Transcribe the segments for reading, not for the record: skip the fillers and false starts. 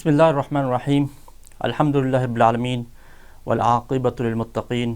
بسم اللہ الرحمن الرحیم الحمدللہ رب العالمین والعاقبۃ للمتقین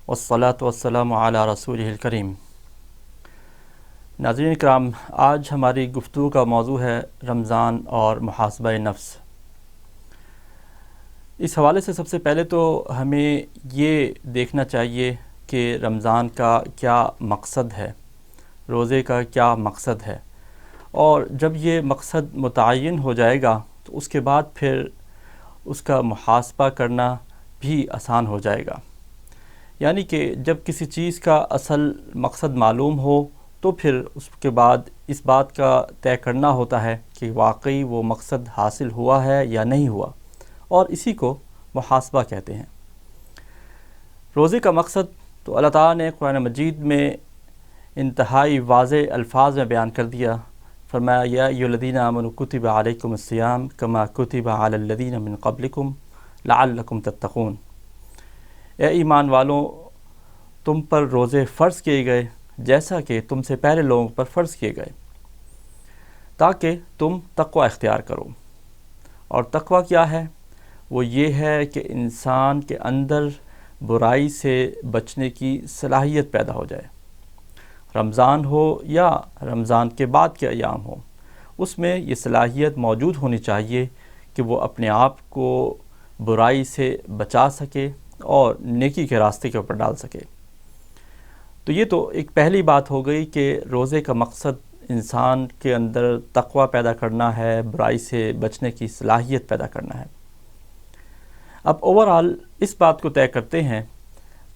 والصلاۃ والسلام علی رسولہ الکریم۔ ناظرین کرام، آج ہماری گفتگو کا موضوع ہے رمضان اور محاسبہ نفس۔ اس حوالے سے سب سے پہلے تو ہمیں یہ دیکھنا چاہیے کہ رمضان کا کیا مقصد ہے، روزے کا کیا مقصد ہے، اور جب یہ مقصد متعین ہو جائے گا تو اس کے بعد پھر اس کا محاسبہ کرنا بھی آسان ہو جائے گا۔ یعنی کہ جب کسی چیز کا اصل مقصد معلوم ہو تو پھر اس کے بعد اس بات کا طے کرنا ہوتا ہے کہ واقعی وہ مقصد حاصل ہوا ہے یا نہیں ہوا، اور اسی کو محاسبہ کہتے ہیں۔ روزے کا مقصد تو اللہ تعالیٰ نے قرآن مجید میں انتہائی واضح الفاظ میں بیان کر دیا۔ فرمایا یا ایھا الذین آمنوا کتب علیکم الصیام کما کتب علی الذین من قبلکم لعلکم تتقون۔ اے ایمان والوں، تم پر روزے فرض کیے گئے جیسا کہ تم سے پہلے لوگوں پر فرض کیے گئے، تاکہ تم تقوی اختیار کرو۔ اور تقوی کیا ہے؟ وہ یہ ہے کہ انسان کے اندر برائی سے بچنے کی صلاحیت پیدا ہو جائے۔ رمضان ہو یا رمضان کے بعد کے ایام ہو، اس میں یہ صلاحیت موجود ہونی چاہیے کہ وہ اپنے آپ کو برائی سے بچا سکے اور نیکی کے راستے کے اوپر ڈال سکے۔ تو یہ تو ایک پہلی بات ہو گئی کہ روزے کا مقصد انسان کے اندر تقوی پیدا کرنا ہے، برائی سے بچنے کی صلاحیت پیدا کرنا ہے۔ اب اوورآل اس بات کو طے کرتے ہیں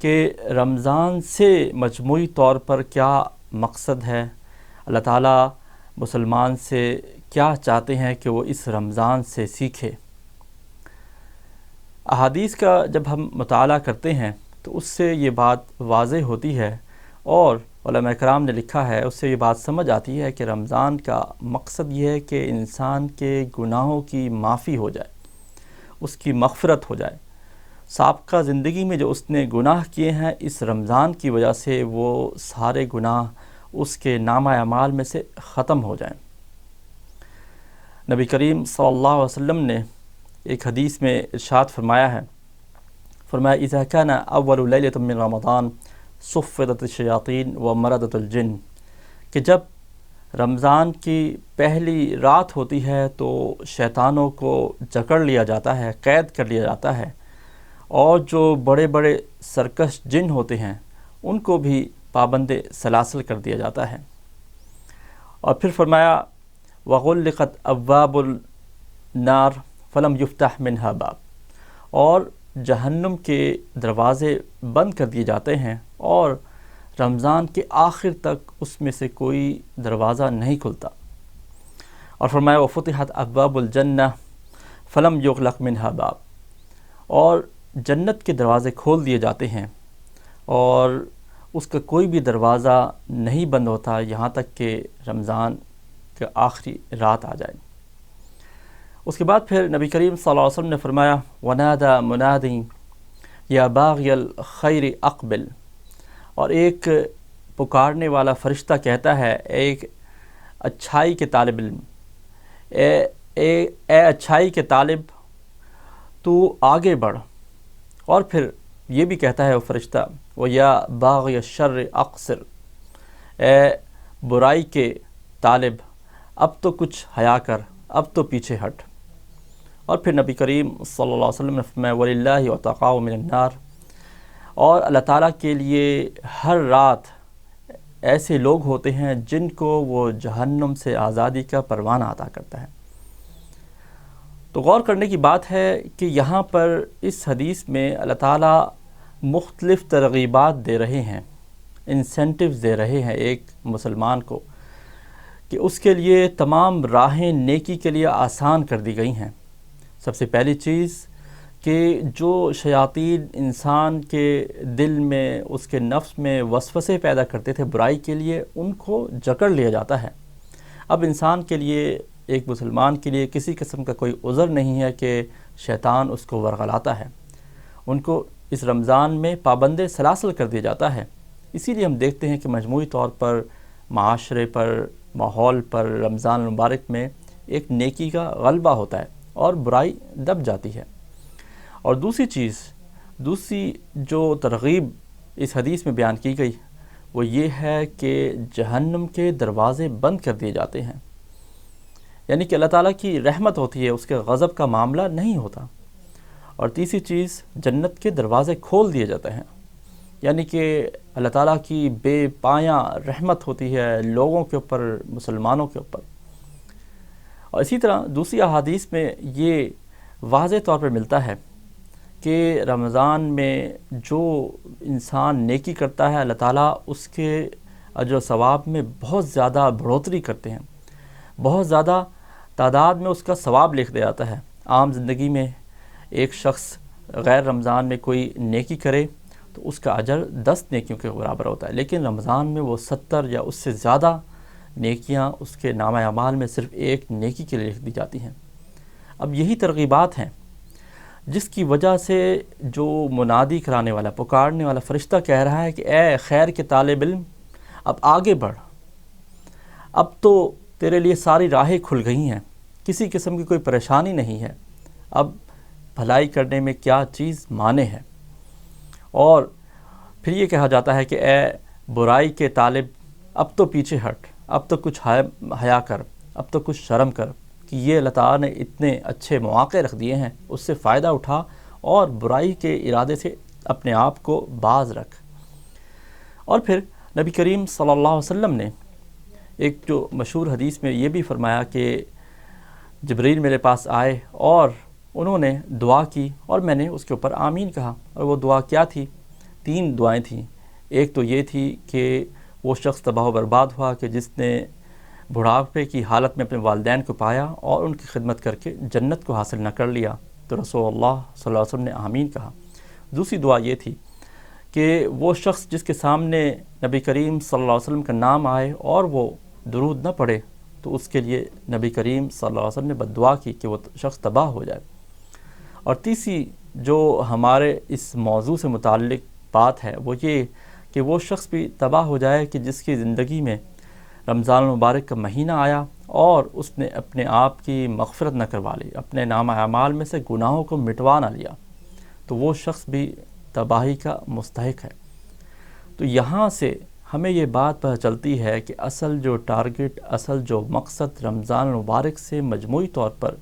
کہ رمضان سے مجموعی طور پر کیا مقصد ہے، اللہ تعالیٰ مسلمان سے کیا چاہتے ہیں کہ وہ اس رمضان سے سیکھے۔ احادیث کا جب ہم مطالعہ کرتے ہیں تو اس سے یہ بات واضح ہوتی ہے، اور علماء کرام نے لکھا ہے، اس سے یہ بات سمجھ آتی ہے کہ رمضان کا مقصد یہ ہے کہ انسان کے گناہوں کی معافی ہو جائے، اس کی مغفرت ہو جائے۔ سابقہ زندگی میں جو اس نے گناہ کیے ہیں، اس رمضان کی وجہ سے وہ سارے گناہ اس کے نامہ اعمال میں سے ختم ہو جائیں۔ نبی کریم صلی اللہ علیہ وسلم نے ایک حدیث میں ارشاد فرمایا ہے، فرمایا اذا كان اول لیلۃ من رمضان صفدت الشیاطین ومردت الجن، کہ جب رمضان کی پہلی رات ہوتی ہے تو شیطانوں کو جکڑ لیا جاتا ہے، قید کر لیا جاتا ہے، اور جو بڑے بڑے سرکش جن ہوتے ہیں ان کو بھی پابند سلاسل کر دیا جاتا ہے۔ اور پھر فرمایا وغلقت ابواب النار فلم یفتح منہا باب، اور جہنم کے دروازے بند کر دیے جاتے ہیں اور رمضان کے آخر تک اس میں سے کوئی دروازہ نہیں کھلتا۔ اور فرمایا وفتحت ابواب الجنہ فلم یغلق منہا باب، اور جنت کے دروازے کھول دیے جاتے ہیں اور اس کا کوئی بھی دروازہ نہیں بند ہوتا یہاں تک کہ رمضان کے آخری رات آ جائے۔ اس کے بعد پھر نبی کریم صلی اللہ علیہ وسلم نے فرمایا ونادى منادی یا باغی الخیر اقبل، اور ایک پکارنے والا فرشتہ کہتا ہے ایک اچھائی کے طالب علم، اے اچھائی کے طالب تو آگے بڑھ۔ اور پھر یہ بھی کہتا ہے وہ فرشتہ وَيَا بَاغِيَ الشَّرِّ اقصر، اے برائی کے طالب اب تو کچھ حیا کر، اب تو پیچھے ہٹ۔ اور پھر نبی کریم صلی اللہ علیہ وسلم نے فرمایا وَلِلَّهِ عُتَقَاءُ مِنَ النَّارِ، اور اللہ تعالیٰ کے لیے ہر رات ایسے لوگ ہوتے ہیں جن کو وہ جہنم سے آزادی کا پروانہ عطا کرتا ہے۔ تو غور کرنے کی بات ہے کہ یہاں پر اس حدیث میں اللہ تعالیٰ مختلف ترغیبات دے رہے ہیں، انسینٹیوز دے رہے ہیں ایک مسلمان کو کہ اس کے لیے تمام راہیں نیکی کے لیے آسان کر دی گئی ہیں۔ سب سے پہلی چیز کہ جو شیاطین انسان کے دل میں، اس کے نفس میں وسوسے پیدا کرتے تھے برائی کے لیے، ان کو جکڑ لیا جاتا ہے۔ اب انسان کے لیے، ایک مسلمان کے لیے کسی قسم کا کوئی عذر نہیں ہے کہ شیطان اس کو ورغلاتا ہے۔ ان کو اس رمضان میں پابند سلاسل کر دیا جاتا ہے۔ اسی لیے ہم دیکھتے ہیں کہ مجموعی طور پر معاشرے پر، ماحول پر رمضان المبارک میں ایک نیکی کا غلبہ ہوتا ہے، اور برائی دب جاتی ہے۔ اور دوسری جو ترغیب اس حدیث میں بیان کی گئی وہ یہ ہے کہ جہنم کے دروازے بند کر دیے جاتے ہیں، یعنی کہ اللہ تعالیٰ کی رحمت ہوتی ہے، اس کے غضب کا معاملہ نہیں ہوتا۔ اور تیسری چیز، جنت کے دروازے کھول دیے جاتے ہیں، یعنی کہ اللہ تعالیٰ کی بے پایاں رحمت ہوتی ہے لوگوں کے اوپر، مسلمانوں کے اوپر۔ اور اسی طرح دوسری احادیث میں یہ واضح طور پر ملتا ہے کہ رمضان میں جو انسان نیکی کرتا ہے اللہ تعالیٰ اس کے اجر و ثواب میں بہت زیادہ بڑھوتری کرتے ہیں، بہت زیادہ تعداد میں اس کا ثواب لکھ دیا جاتا ہے۔ عام زندگی میں ایک شخص غیر رمضان میں کوئی نیکی کرے تو اس کا اجر 10 نیکیوں کے برابر ہوتا ہے، لیکن رمضان میں وہ 70 یا اس سے زیادہ نیکیاں اس کے نامہ اعمال میں صرف ایک نیکی کے لیے لکھ دی جاتی ہیں۔ اب یہی ترغیبات ہیں جس کی وجہ سے جو منادی کرانے والا، پکارنے والا فرشتہ کہہ رہا ہے کہ اے خیر کے طالب علم، اب آگے بڑھ، اب تو تیرے لیے ساری راہیں کھل گئی ہیں، کسی قسم کی کوئی پریشانی نہیں ہے، اب بھلائی کرنے میں کیا چیز مانے ہے۔ اور پھر یہ کہا جاتا ہے کہ اے برائی کے طالب، اب تو پیچھے ہٹ، اب تو کچھ حیا کر، اب تو کچھ شرم کر کہ یہ اللہ تعالیٰ نے اتنے اچھے مواقع رکھ دیے ہیں، اس سے فائدہ اٹھا اور برائی کے ارادے سے اپنے آپ کو باز رکھ۔ اور پھر نبی کریم صلی اللہ علیہ وسلم نے ایک جو مشہور حدیث میں یہ بھی فرمایا کہ جبریل میرے پاس آئے اور انہوں نے دعا کی اور میں نے اس کے اوپر آمین کہا۔ اور وہ دعا کیا تھی؟ 3 دعائیں تھیں۔ ایک تو یہ تھی کہ وہ شخص تباہ و برباد ہوا کہ جس نے بڑھاپے کی حالت میں اپنے والدین کو پایا اور ان کی خدمت کر کے جنت کو حاصل نہ کر لیا، تو رسول اللہ صلی اللہ علیہ وسلم نے آمین کہا۔ دوسری دعا یہ تھی کہ وہ شخص جس کے سامنے نبی کریم صلی اللہ علیہ وسلم کا نام آئے اور وہ درود نہ پڑھے تو اس کے لیے نبی کریم صلی اللہ علیہ وسلم نے بد دعا کی کہ وہ شخص تباہ ہو جائے۔ اور تیسری جو ہمارے اس موضوع سے متعلق بات ہے وہ یہ کہ وہ شخص بھی تباہ ہو جائے کہ جس کی زندگی میں رمضان المبارک کا مہینہ آیا اور اس نے اپنے آپ کی مغفرت نہ کروا لی، اپنے نامہ اعمال میں سے گناہوں کو مٹوا نہ لیا، تو وہ شخص بھی تباہی کا مستحق ہے۔ تو یہاں سے ہمیں یہ بات پتہ چلتی ہے کہ اصل جو ٹارگٹ، اصل جو مقصد رمضان المبارک سے مجموعی طور پر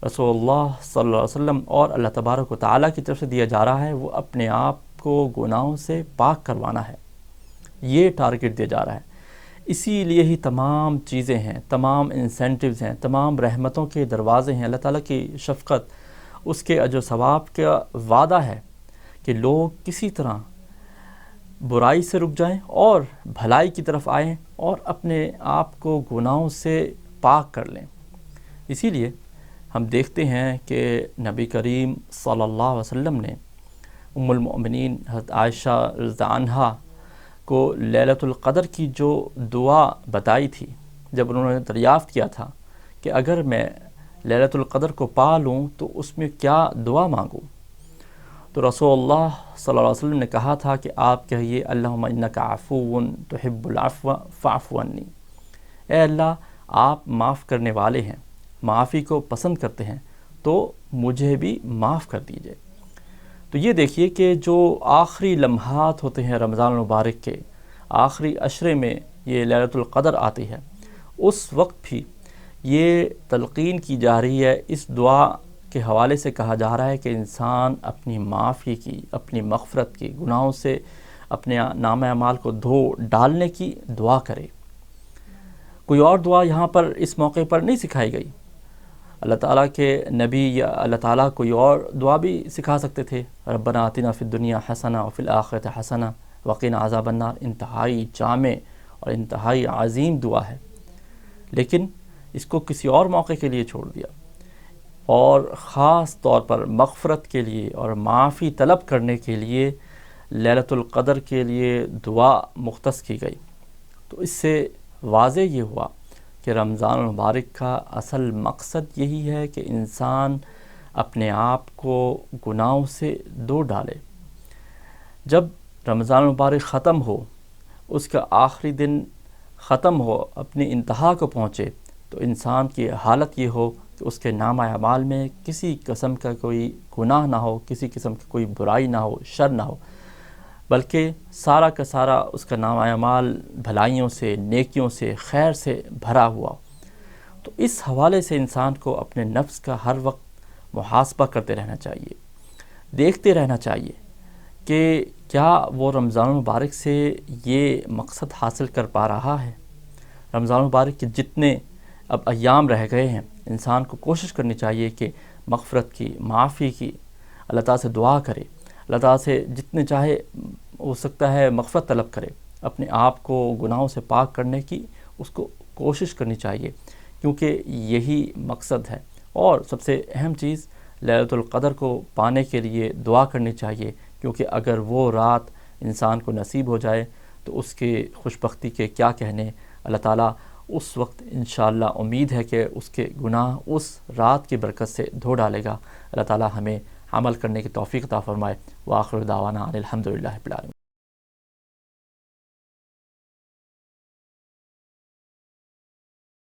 رسول اللہ صلی اللہ علیہ وسلم اور اللہ تبارک و تعالیٰ کی طرف سے دیا جا رہا ہے وہ اپنے آپ کو گناہوں سے پاک کروانا ہے، یہ ٹارگٹ دیا جا رہا ہے۔ اسی لیے ہی تمام چیزیں ہیں، تمام انسینٹیوز ہیں، تمام رحمتوں کے دروازے ہیں، اللہ تعالیٰ کی شفقت، اس کے اجر و ثواب کا وعدہ ہے کہ لوگ کسی طرح برائی سے رک جائیں اور بھلائی کی طرف آئیں اور اپنے آپ کو گناہوں سے پاک کر لیں۔ اسی لیے ہم دیکھتے ہیں کہ نبی کریم صلی اللہ علیہ وسلم نے ام المؤمنین حضرت عائشہ رضی اللہ عنہا کو لیلۃ القدر کی جو دعا بتائی تھی، جب انہوں نے دریافت کیا تھا کہ اگر میں لیلۃ القدر کو پا لوں تو اس میں کیا دعا مانگوں، تو رسول اللہ صلی اللہ علیہ وسلم نے کہا تھا کہ آپ کہیے اللہم انک عفو تحب العفو فاعف عنی، اے اللہ آپ معاف کرنے والے ہیں، معافی کو پسند کرتے ہیں، تو مجھے بھی معاف کر دیجئے۔ تو یہ دیکھیے کہ جو آخری لمحات ہوتے ہیں رمضان المبارک کے، آخری عشرے میں یہ لیلۃ القدر آتی ہے، اس وقت بھی یہ تلقین کی جا رہی ہے، اس دعا کے حوالے سے کہا جا رہا ہے کہ انسان اپنی معافی کی، اپنی مغفرت کی، گناہوں سے اپنے نامہ اعمال کو دھو ڈالنے کی دعا کرے۔ کوئی اور دعا یہاں پر اس موقع پر نہیں سکھائی گئی۔ اللہ تعالیٰ کے نبی یا اللہ تعالیٰ کوئی اور دعا بھی سکھا سکتے تھے، ربنا آتنا فی الدنیا حسنہ وفی الآخرۃ حسنہ وقنا عذاب النار، انتہائی جامع اور انتہائی عظیم دعا ہے، لیکن اس کو کسی اور موقع کے لیے چھوڑ دیا اور خاص طور پر مغفرت کے لیے اور معافی طلب کرنے کے لیے لیلۃ القدر کے لیے دعا مختص کی گئی۔ تو اس سے واضح یہ ہوا کہ رمضان المبارک کا اصل مقصد یہی ہے کہ انسان اپنے آپ کو گناہوں سے دھو ڈالے۔ جب رمضان المبارک ختم ہو، اس کا آخری دن ختم ہو، اپنی انتہا کو پہنچے، تو انسان کی حالت یہ ہو کہ کہ اس کے نامہ اعمال میں کسی قسم کا کوئی گناہ نہ ہو، کسی قسم کی کوئی برائی نہ ہو، شر نہ ہو، بلکہ سارا کا سارا اس کا نامہ اعمال بھلائیوں سے، نیکیوں سے، خیر سے بھرا ہوا ہو۔ تو اس حوالے سے انسان کو اپنے نفس کا ہر وقت محاسبہ کرتے رہنا چاہیے، دیکھتے رہنا چاہیے کہ کیا وہ رمضان المبارک سے یہ مقصد حاصل کر پا رہا ہے۔ رمضان المبارک کے جتنے اب ایام رہ گئے ہیں، انسان کو کوشش کرنی چاہیے کہ مغفرت کی، معافی کی، اللہ تعالیٰ سے دعا کرے، اللہ تعالیٰ سے جتنے چاہے ہو سکتا ہے مغفرت طلب کرے، اپنے آپ کو گناہوں سے پاک کرنے کی اس کو کوشش کرنی چاہیے، کیونکہ یہی مقصد ہے۔ اور سب سے اہم چیز لیلۃ القدر کو پانے کے لیے دعا کرنی چاہیے، کیونکہ اگر وہ رات انسان کو نصیب ہو جائے تو اس کے خوش بختی کے کیا کہنے۔ اللہ تعالیٰ اس وقت انشاءاللہ امید ہے کہ اس کے گناہ اس رات کی برکت سے دھو ڈالے گا۔ اللہ تعالیٰ ہمیں عمل کرنے کی توفیق عطا فرمائے۔ وآخر دعوانا ان الحمد للہ رب العالمین۔